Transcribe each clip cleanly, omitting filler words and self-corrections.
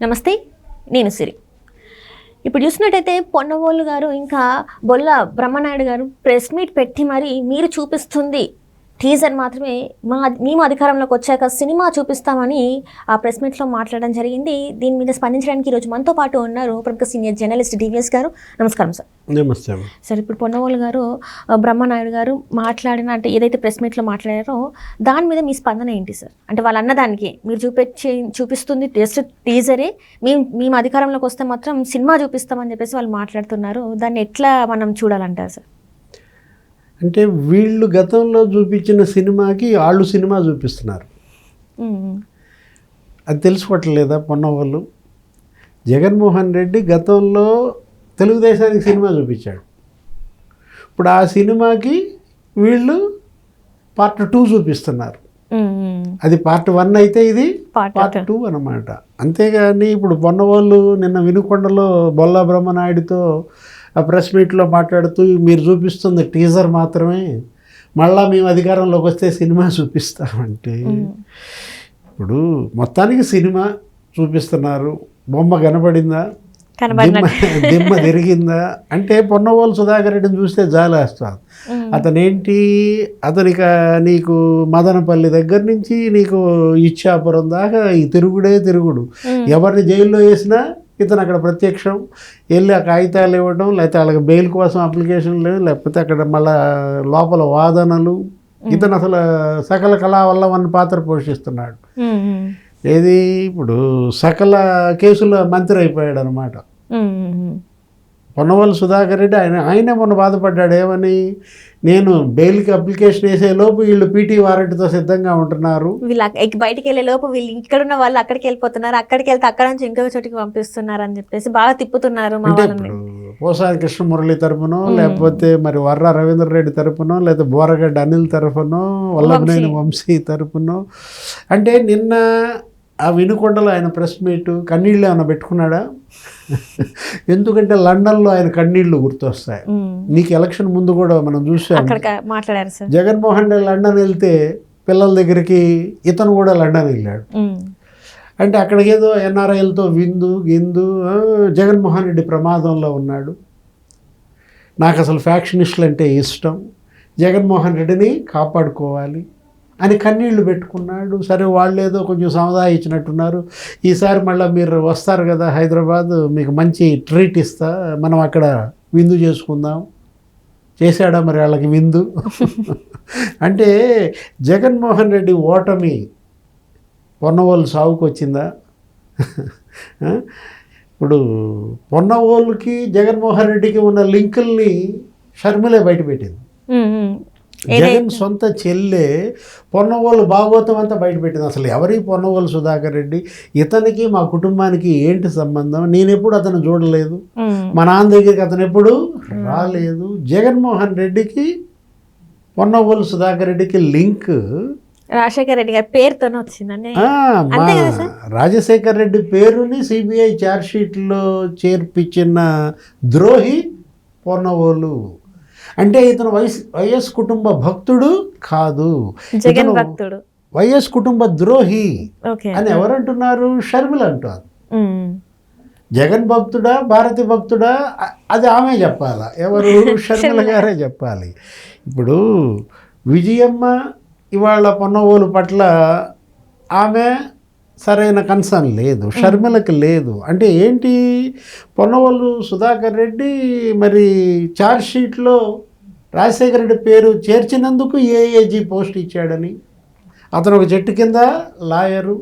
నమస్తే, నేను సిరి. ఇప్పుడు చూసినట్టయితే పొన్నవోలు గారు ఇంకా బొల్ల బ్రహ్మనాయుడు గారు ప్రెస్ మీట్ పెట్టి మరి మీరు చూపిస్తుంది టీజర్ మాత్రమే, మేము అధికారంలోకి వచ్చాక సినిమా చూపిస్తామని ఆ ప్రెస్ మీట్లో మాట్లాడడం జరిగింది. దీని మీద స్పందించడానికి ఈరోజు మనతో పాటు ఉన్నారు ప్రముఖ సీనియర్ జర్నలిస్ట్ డివిఎస్ గారు. నమస్కారం సార్. నమస్తే సార్. ఇప్పుడు పొన్నవోలు గారు బ్రహ్మనాయుడు గారు మాట్లాడిన అంటే ఏదైతే ప్రెస్ మీట్లో మాట్లాడారో దాని మీద మీ స్పందన ఏంటి సార్? అంటే వాళ్ళు అన్నదానికి మీరు చూపిస్తుంది జస్ట్ టీజరే, మేము అధికారంలోకి వస్తే మాత్రం సినిమా చూపిస్తామని చెప్పేసి వాళ్ళు మాట్లాడుతున్నారు. దాన్ని ఎట్లా మనం చూడాలంటారు సార్? అంటే వీళ్ళు గతంలో చూపించిన సినిమాకి వాళ్ళు సినిమా చూపిస్తున్నారు. అది తెలుసుకోవట్లేదా? పొన్నవాళ్ళు జగన్మోహన్ రెడ్డి గతంలో తెలుగుదేశానికి సినిమా చూపించాడు. ఇప్పుడు ఆ సినిమాకి వీళ్ళు పార్ట్ 2 చూపిస్తున్నారు. అది పార్ట్ 1 అయితే ఇది పార్ట్ 2 అన్నమాట. అంతేగాని ఇప్పుడు పొన్నవాళ్ళు నిన్న వినుకొండలో బొల్లా బ్రహ్మనాయుడితో ఆ ప్రెస్ మీట్లో మాట్లాడుతూ మీరు చూపిస్తుంది టీజర్ మాత్రమే, మళ్ళా మేము అధికారంలోకి వస్తే సినిమా చూపిస్తామంటే ఇప్పుడు మొత్తానికి సినిమా చూపిస్తున్నారు. బొమ్మ కనబడిందా, దిమ్మ తిరిగిందా అంటే పొన్నవోలు సుధాకర్ రెడ్డిని చూస్తే జాలేస్తుంది. అతనేంటి, అతనికి నీకు మదనపల్లి దగ్గర నుంచి నీకు ఇచ్చాపురం దాకా ఈ తిరుగుడు. ఎవరిని జైల్లో వేసినా ఇతను అక్కడ ప్రత్యక్షం వెళ్ళి ఆ కాగితాలు ఇవ్వడం, లేకపోతే వాళ్ళకి బెయిల్ కోసం అప్లికేషన్లు, లేకపోతే అక్కడ మళ్ళా లోపల వాదనలు. ఇతను అసలు సకల కళా వల్ల పాత్ర పోషిస్తున్నాడు. ఏది ఇప్పుడు సకల కేసుల మంత్రి అయిపోయాడు అనమాట పొన్నవోలు సుధాకర్ రెడ్డి. ఆయనే మొన్న బాధపడ్డాడు. ఏమని, నేను బెయిల్కి అప్లికేషన్ వేసే లోపు వీళ్ళు పీటీ వారెంట్తో సిద్ధంగా ఉంటున్నారు, వీళ్ళు బయటికి వెళ్ళే లోపు వీళ్ళు ఇక్కడ ఉన్న వాళ్ళు అక్కడికి వెళ్ళిపోతున్నారు, అక్కడికి వెళ్తే అక్కడ నుంచి ఇంకొక చోటికి పంపిస్తున్నారు అని చెప్పేసి బాగా తిప్పుతున్నారు. అంటే ఇప్పుడు పోసాని కృష్ణమురళి తరపునో, లేకపోతే మరి వర్ర రవీంద్ర రెడ్డి తరపునో, లేకపోతే బోరగడ్డ అనిల్ తరపునో, వల్లభనేని వంశీ తరపునో. అంటే నిన్న ఆ వినుకొండలో ఆయన ప్రెస్ మీట్ కన్నీళ్ళు ఏమైనా పెట్టుకున్నాడా? ఎందుకంటే లండన్లో ఆయన కన్నీళ్లు గుర్తొస్తాయి. నీకు ఎలక్షన్ ముందు కూడా మనం చూసాం మాట్లాడారు సార్. జగన్మోహన్ రెడ్డి లండన్ వెళ్తే పిల్లల దగ్గరికి ఇతను కూడా లండన్ వెళ్ళాడు. అంటే అక్కడికి ఏదో ఎన్ఆర్ఐలతో గిందు జగన్మోహన్ రెడ్డి ప్రమాదంలో ఉన్నాడు, నాకు అసలు ఫ్యాక్షనిస్టులు అంటే ఇష్టం, జగన్మోహన్ రెడ్డిని కాపాడుకోవాలి అని కన్నీళ్లు పెట్టుకున్నాడు. సరే, వాళ్ళు ఏదో కొంచెం సముదాయించినట్టున్నారు. ఈసారి మళ్ళీ మీరు వస్తారు కదా హైదరాబాద్, మీకు మంచి ట్రీట్ ఇస్తా, మనం అక్కడ విందు చేసుకుందాం. చేశాడా మరి వాళ్ళకి విందు? అంటే జగన్మోహన్ రెడ్డి ఓటమి పొన్నవోలు సాగుకు వచ్చిందా? ఇప్పుడు పొన్నవోలుకి జగన్మోహన్ రెడ్డికి ఉన్న లింకుల్ని షర్మిలే బయటపెట్టింది. జగన్ సొంత చెల్లె పొన్నవోలు భాగవతం అంతా బయటపెట్టింది. అసలు ఎవరి పొన్నవోలు సుధాకర్ రెడ్డి, ఇతనికి మా కుటుంబానికి ఏంటి సంబంధం, నేను ఎప్పుడు అతను చూడలేదు, మా నాన్న దగ్గరికి అతను ఎప్పుడు రాలేదు. జగన్మోహన్ రెడ్డికి పొన్నవోలు సుధాకర్ రెడ్డికి లింక్ రాజశేఖర్ రెడ్డి గారి పేరుతోనే వచ్చిందండి. రాజశేఖర్ రెడ్డి పేరుని సిబిఐ ఛార్జ్షీట్లో చేర్పించిన ద్రోహి పొన్నవోలు. అంటే ఇతను వైఎస్ కుటుంబ భక్తుడు కాదు, జగన్ భక్తుడు, వైఎస్ కుటుంబ ద్రోహి అని ఎవరంటున్నారు? షర్మిల అంటారు. జగన్ భక్తుడా, భారతి భక్తుడా, అది ఆమె చెప్పాలా? ఎవరు? షర్మిల గారే చెప్పాలి. ఇప్పుడు విజయమ్మ ఇవాళ పొన్నవోలు పట్ల ఆమె సరైన కన్సర్న్ లేదు, షర్మిలకి లేదు. అంటే ఏంటి, పొన్నవోలు సుధాకర్ రెడ్డి మరి ఛార్జ్షీట్లో రాజశేఖర రెడ్డి పేరు చేర్చినందుకు ఏఏజీ పోస్ట్ ఇచ్చాడని, అతను ఒక చెట్టు కింద లాయరు.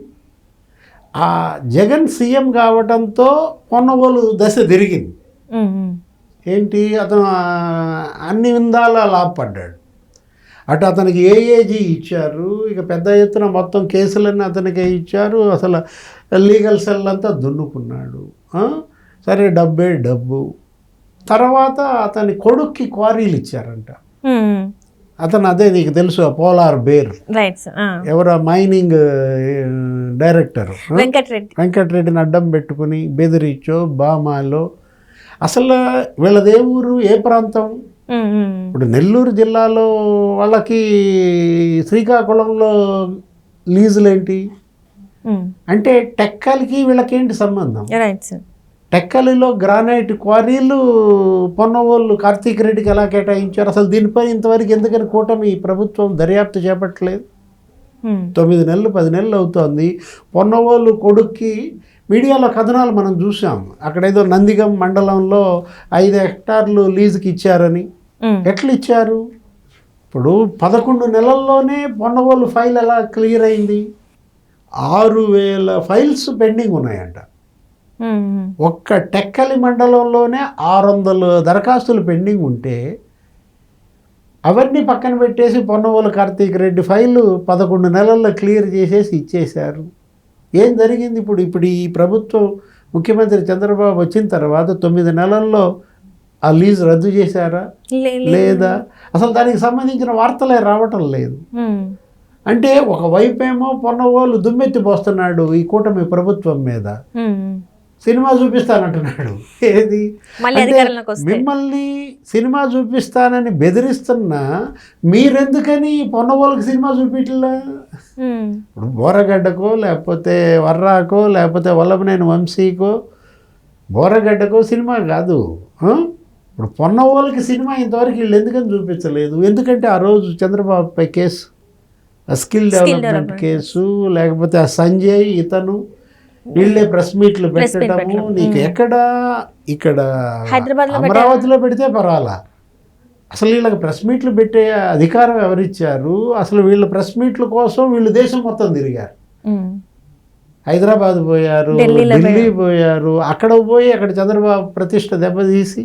ఆ జగన్ సీఎం కావడంతో పొన్నవోలు దశ తిరిగింది. ఏంటి, అతను అన్ని విధాల లాభపడ్డాడు. అటు అతనికి ఏఏజీ ఇచ్చారు, ఇక పెద్ద ఎత్తున మొత్తం కేసులన్నీ అతనికే ఇచ్చారు. అసలు లీగల్ సెల్ అంతా దున్నుకున్నాడు. సరే, డబ్బే డబ్బు. తర్వాత అతని కొడుక్కి క్వారీలు ఇచ్చారంట. అతను అదే నీకు తెలుసు, పోలార్ బేర్ ఎవరో మైనింగ్ డైరెక్టర్ వెంకటరెడ్డిని అడ్డం పెట్టుకుని బెదిరించో బామాలో. అసలు వీళ్ళదే ఊరు, ఏ ప్రాంతం? ఇప్పుడు నెల్లూరు జిల్లాలో వాళ్ళకి శ్రీకాకుళంలో లీజులేంటి, అంటే టెక్కలికి వీళ్ళకేంటి సంబంధం? Right sir. టెక్కలిలో గ్రానైట్ క్వారీలు పొన్నవోళ్ళు కార్తీక్ రెడ్డికి ఎలా కేటాయించారు? అసలు దీనిపై ఇంతవరకు ఎందుకని కూటమి ప్రభుత్వం దర్యాప్తు చేపట్టలేదు? 9 నెలలు 10 నెలలు అవుతోంది. పొన్నవోళ్ళు కొడుక్కి మీడియాలో కథనాలు మనం చూసాం. అక్కడేదో నందిగం మండలంలో 5 హెక్టార్లు లీజుకి ఇచ్చారని. ఎట్లా ఇచ్చారు? ఇప్పుడు 11 నెలల్లోనే పొన్నవోళ్ళు ఫైల్ ఎలా క్లియర్ అయింది? 6,000 ఫైల్స్ పెండింగ్ ఉన్నాయంట. ఒక్క టెక్కలి మండలంలోనే 600 దరఖాస్తులు పెండింగ్ ఉంటే అవన్నీ పక్కన పెట్టేసి పొన్నవోలు కార్తీక్ రెడ్డి ఫైలు 11 నెలల్లో క్లియర్ చేసేసి ఇచ్చేశారు. ఏం జరిగింది? ఇప్పుడు ఈ ప్రభుత్వం ముఖ్యమంత్రి చంద్రబాబు వచ్చిన తర్వాత 9 నెలల్లో ఆ లీజ్ రద్దు చేశారా లేదా? అసలు దానికి సంబంధించిన వార్తలే రావటం లేదు. అంటే ఒకవైపేమో పొన్నవోలు దుమ్మెత్తి పోస్తున్నాడు ఈ కూటమి ప్రభుత్వం మీద, సినిమా చూపిస్తానంటున్నాడు. ఏది అంటే మిమ్మల్ని సినిమా చూపిస్తానని బెదిరిస్తున్నా మీరెందుకని పొన్నవోళ్ళకి సినిమా చూపించలే? ఇప్పుడు బోరగడ్డకో లేకపోతే వర్రాకో లేకపోతే వల్లభనేని వంశీకో బోరగడ్డకో సినిమా కాదు. ఇప్పుడు పొన్నవోళ్ళకి సినిమా ఇంతవరకు వీళ్ళు ఎందుకని చూపించలేదు? ఎందుకంటే ఆ రోజు చంద్రబాబుపై కేసు, స్కిల్ డెవలప్మెంట్ కేసు, లేకపోతే ఆ సంజయ్ ఇతను వీళ్ళే ప్రెస్ మీట్లు పెట్టడము. నీకు ఎక్కడ ఇక్కడ అమరావతిలో పెడితే పర్వాలా, అసలు వీళ్ళకి ప్రెస్ మీట్లు పెట్టే అధికారం ఎవరిచ్చారు? అసలు వీళ్ళ ప్రెస్ మీట్ల కోసం వీళ్ళు దేశం మొత్తం తిరిగారు. హైదరాబాద్ పోయారు, ఢిల్లీ పోయారు. అక్కడ పోయి అక్కడ చంద్రబాబు ప్రతిష్ట దెబ్బతీసి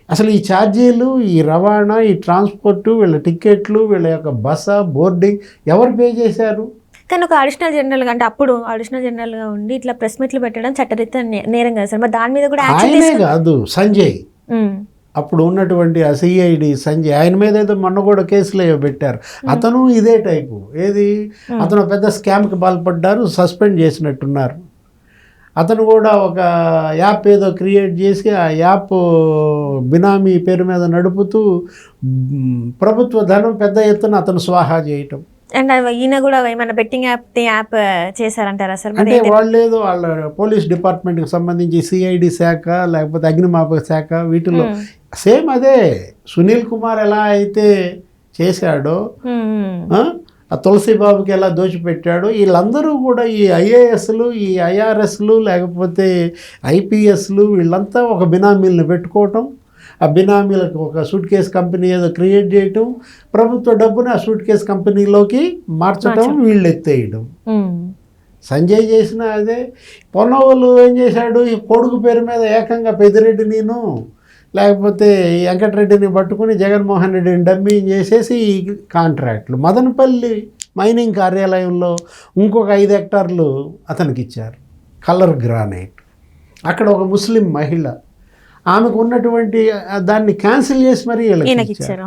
అసలు ఈ ఛార్జీలు, ఈ రవాణా, ఈ ట్రాన్స్పోర్టు, వీళ్ళ టికెట్లు, వీళ్ళ యొక్క బస బోర్డింగ్ ఎవరు పే చేశారు? కానీ ఒక అడిషనల్ జనరల్గా, అంటే అప్పుడు అడిషనల్ జనరల్గా ఉండి ఇట్లా ప్రెస్ మీట్లు పెట్టడం చట్టరీత్యా నేరం కదా సార్. మరి దాని మీద కూడా ఆయనే కాదు, సంజయ్ అప్పుడు ఉన్నటువంటి ఆ సిఐడి సంజయ్, ఆయన మీద ఏదో మొన్న కూడా కేసులు పెట్టారు. అతను ఇదే టైపు. ఏది, అతను పెద్ద స్కామ్కి పాల్పడ్డారు, సస్పెండ్ చేసినట్టున్నారు. అతను కూడా ఒక యాప్ ఏదో క్రియేట్ చేసి ఆ యాప్ బినామీ పేరు మీద నడుపుతూ ప్రభుత్వ ధనం పెద్ద ఎత్తున అతను స్వాహా చేయటం. అండ్ ఈయన కూడా ఏమైనా బెట్టింగ్ యాప్ చేశారంటారా సార్? అంటే వాళ్ళేదో వాళ్ళ పోలీస్ డిపార్ట్మెంట్కి సంబంధించి సిఐడి శాఖ లేకపోతే అగ్నిమాపక శాఖ వీటిలో సేమ్ అదే. సునీల్ కుమార్ ఎలా అయితే చేశాడో, ఆ తులసిబాబుకి ఎలా దోచిపెట్టాడో, వీళ్ళందరూ కూడా ఈ ఐఏఎస్లు, ఈ ఐఆర్ఎస్లు లేకపోతే ఐపీఎస్లు వీళ్ళంతా ఒక బినామీలను పెట్టుకోవటం, ఆ బినామీలకు ఒక సూట్ కేస్ కంపెనీ ఏదో క్రియేట్ చేయటం, ప్రభుత్వ డబ్బుని ఆ సూట్ కేస్ కంపెనీలోకి మార్చడం, వీళ్ళు ఎత్తేయడం. సంజయ్ చేసిన అదే. పొన్నవోలు ఏం చేశాడు? ఈ కొడుకు పేరు మీద ఏకంగా పెద్దిరెడ్డి నేను లేకపోతే వెంకటరెడ్డిని పట్టుకుని జగన్మోహన్ రెడ్డిని డమ్మీ చేసేసి ఈ కాంట్రాక్ట్లు మదనపల్లి మైనింగ్ కార్యాలయంలో ఇంకొక 5 హెక్టార్లు అతనికి ఇచ్చారు, కలర్ గ్రానైట్. అక్కడ ఒక ముస్లిం మహిళ, ఆమెకు ఉన్నటువంటి దాన్ని క్యాన్సిల్ చేసి మరీ వీళ్ళకి ఇచ్చారు.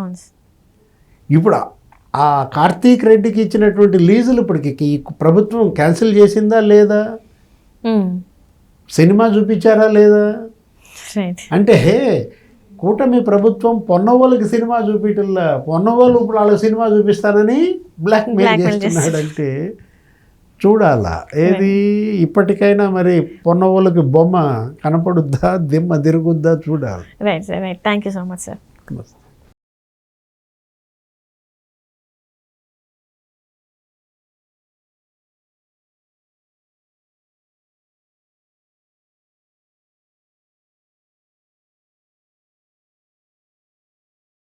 ఇప్పుడు ఆ కార్తీక్ రెడ్డికి ఇచ్చినటువంటి లీజులు ఇప్పటికి ఈ ప్రభుత్వం క్యాన్సిల్ చేసిందా లేదా? సినిమా చూపించారా లేదా? అంటే కూటమి ప్రభుత్వం పొన్నవోళ్ళకి సినిమా చూపించల్లా, పొన్నవోళ్ళు ఇప్పుడు వాళ్ళకి సినిమా చూపిస్తానని బ్లాక్మెయిల్ చేస్తున్నాడంటే చూడాలా. ఏది ఇప్పటికైనా మరి పొన్నవోళ్ళకి బొమ్మ కనపడుద్దా, దిమ్మ తిరుగుద్దా చూడాలి. Right sir, right. Thank you so much sir.